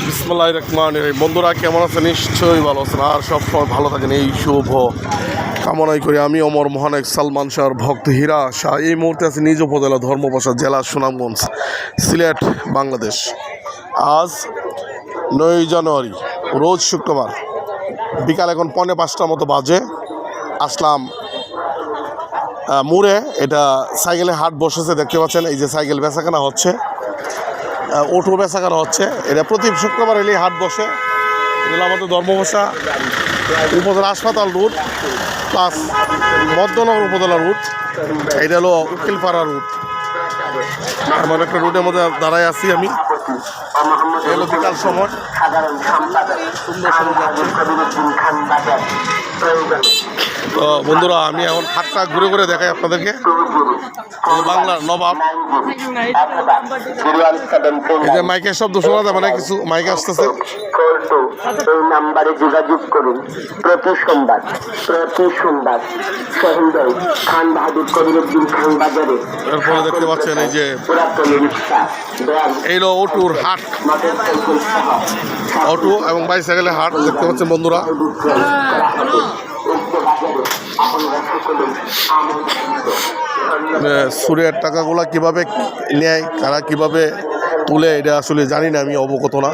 বিসমিল্লাহির রহমানির রহিম। বন্ধুরা কেমন আছেন? নিশ্চয়ই ভালো আছেন আর সব সময় ভালো থাকেন এই শুভ কামনাই করি। আমি অমর মহানায়ক সালমান শাহর ভক্ত হীরা শাহ এই মুহূর্তে আছি নিজ উপজেলা ধর্মপাশা জেলা সুনামগঞ্জ, সিলেট, বাংলাদেশ। আজ 9 জানুয়ারি, রোজ শুক্রবার, বিকাল এখন 4:45টার মতো বাজে। আসলাম মুড়ে, এটা সাইকেলে হাট বসেছে দেখতে পাচ্ছেন। এই যে সাইকেল বেচাকেনা হচ্ছে, অটো বেচাকেনা হচ্ছে। এটা প্রতি শুক্রবার এলেই হাট বসে। এগুলো আমাদের ধর্মপাশা উপজেলা হাসপাতাল রুট প্লাস মধ্যনগর উপজেলা রুট। এটা হলো উকিলপাড়া রুট। এমন একটা রুটের মধ্যে দাঁড়ায় আছি আমি। এলো বিকাল সময়, সুন্দর সুন্দর তো বন্ধুরা আমি এখন হাটটা ঘুরে ঘুরে দেখাই আপনাদেরকে। বাংলার নবাব, এই যে মাইকের শব্দ শোনা যাবে না, কিছু মাইক আসতেছে। এই নাম্বারে যোগাযোগ করুন। প্রতি সোমবার শহীদ খান বাহাদুর কবিরুদ্দিন খান বাজারে। এরপরে দেখতে পাচ্ছেন এই যে এইলো অটোর হাট, অটো এবং বাইসাইকেলের হাট দেখতে পাচ্ছেন বন্ধুরা। সুরের টাকাগুলা কিভাবে নেয়, কারা কিভাবে তুলে, এটা আসলে জানি না, আমি অবগত না।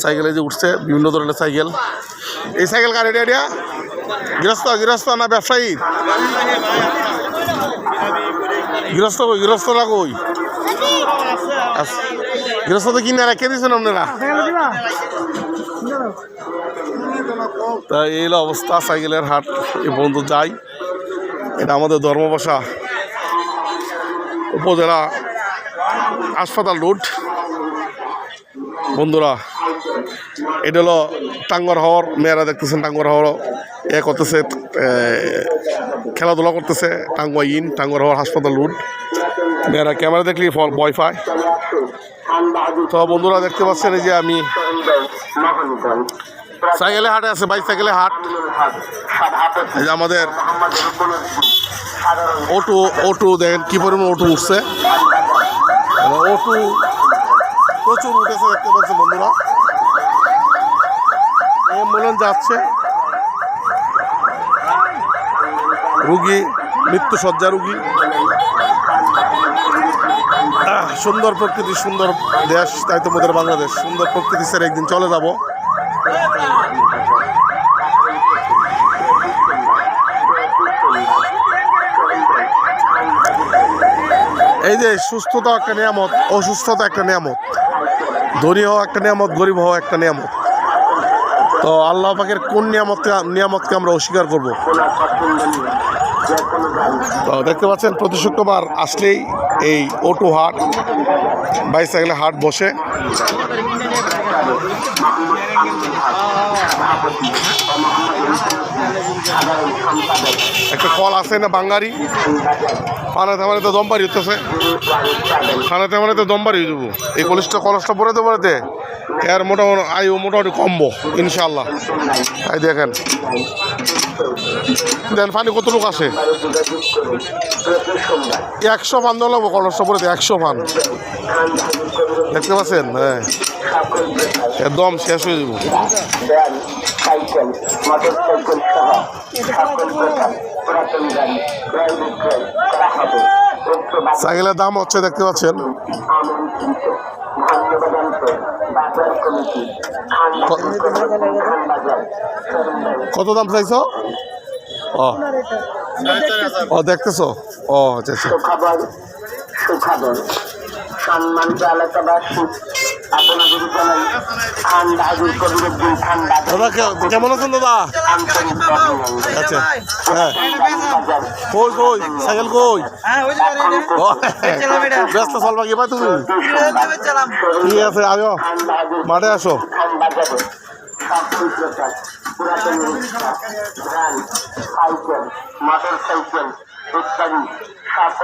সাইকেলে যে উঠছে বিভিন্ন ধরনের সাইকেল। এই সাইকেল কার? এটা গৃহস্থ না ব্যবসায়ী? গৃহস্থরা কই? গৃহস্থ তো কিনে রেখে দিয়েছেন আপনারা। তা এই অবস্থা সাইকেলের হাট এ পর্যন্ত যাই। এটা আমাদের ধর্মপাশা উপজেলা হাসপাতাল রোড বন্ধুরা। এটা হলো টাঙ্গর হাওয়ার মেয়েরা দেখতেছেন, টাঙ্গর হাওয়ার করতেছে, খেলাধুলা করতেছে। টাঙ্গর হাওয়ার হাসপাতাল রোড। মেয়েরা ক্যামেরা দেখলে ভয় পায়। তো বন্ধুরা দেখতে পাচ্ছেন এই যে আমি সাইকেলে হাটে আছে, বাইসাইকেলে হাট। এই যে আমাদের অটো দেখেন কি পরিমাণ অটো উঠছে। অটো প্রচুর উঠেছে দেখতে পাচ্ছেন বন্ধুরা। অ্যাম্বুলেন্স যাচ্ছে, রুগী, মৃত্যুসজ্জা রুগী। সুন্দর প্রকৃতি, সুন্দর দেশ, তাই তো আমাদের বাংলাদেশ। সুন্দর প্রকৃতি স্যার একদিন চলে যাব। এই যে সুস্থতা একটা নিয়ামত, অসুস্থতা একটা নিয়ামত, ধনী হওয়া একটা নিয়ামত, গরিব হওয়া একটা নিয়ামত। তো আল্লাহ পাকের কোন নিয়ামতকে আমরা অস্বীকার করব? তো দেখতে পাচ্ছেন প্রতি শুক্রবার আসলেই এই অটো হাট, বাইসাইকেলের হাট বসে। একটা কল আছে না বাঙ্গারি, ফানাতে ফানাতে দমবারি হতেছে, ফানাতে ফানাতে দমবারি হয়ে যাবো। এই কলেজটা পড়াতে পড়াতে এর মোটামুটি কমবো ইনশাল্লাহ। তাই দেখেন দেন ফানি কত লোক আসে। 100 ফান দেওয়া লাগবো কলেজটা পড়াতে, 100 ফান দেখতে পাচ্ছেন। হ্যাঁ, একদম শেষ হয়ে যাবো। সাইকেলের দাম হচ্ছে দেখতে পাচ্ছেন। কত দাম চাইছো? ও দেখতেছো? ও আচ্ছা আচ্ছা। সম্মানিত এলাকাবাসী, আপনাদের জানাই খান বাহাদুর কবিরুদ্দিন খান বাজার। কেমন আছেন দাদা? আচ্ছা, হ্যাঁ। কই সাইকেল কই? ব্যস্ত চলবা কি ভাই তুমি? ঠিক আছে, আয়ো মাঠে আসো। মোটর সাইকেল ইত্যাদি